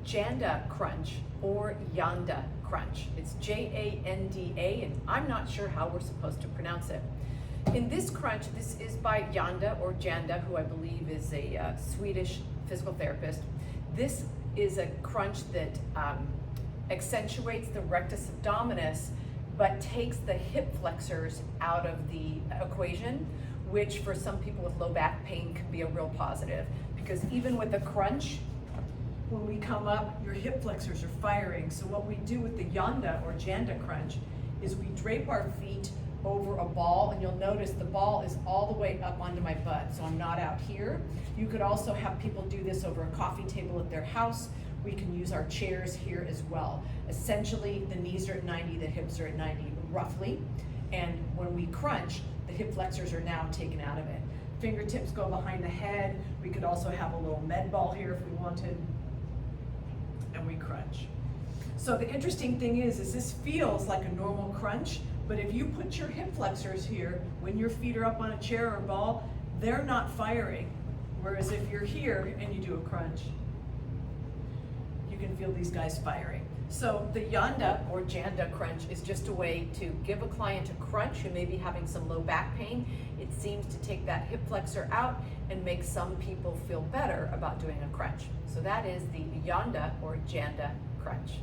Janda crunch or Janda crunch. It's J-A-N-D-A, and I'm not sure how we're supposed to pronounce it. In this crunch, this is by Janda or Janda, who I believe is a Swedish physical therapist. This is a crunch that accentuates the rectus abdominis, but takes the hip flexors out of the equation, which for some people with low back pain can be a real positive. Because even with the crunch, when we come up, your hip flexors are firing. So what we do with the Janda or Janda crunch is we drape our feet over a ball, and you'll notice the ball is all the way up onto my butt, so I'm not out here. You could also have people do this over a coffee table at their house. We can use our chairs here as well. Essentially, the knees are at 90, the hips are at 90, roughly. And when we crunch, the hip flexors are now taken out of it. Fingertips go behind the head. We could also have a little med ball here if we wanted. And we crunch. So the interesting thing is this feels like a normal crunch, but if you put your hip flexors here, when your feet are up on a chair or ball, they're not firing. Whereas if you're here and you do a crunch, you can feel these guys firing. So the Janda or Janda crunch is just a way to give a client a crunch who may be having some low back pain. It seems to take that hip flexor out and make some people feel better about doing a crunch. So that is the Janda or Janda crunch.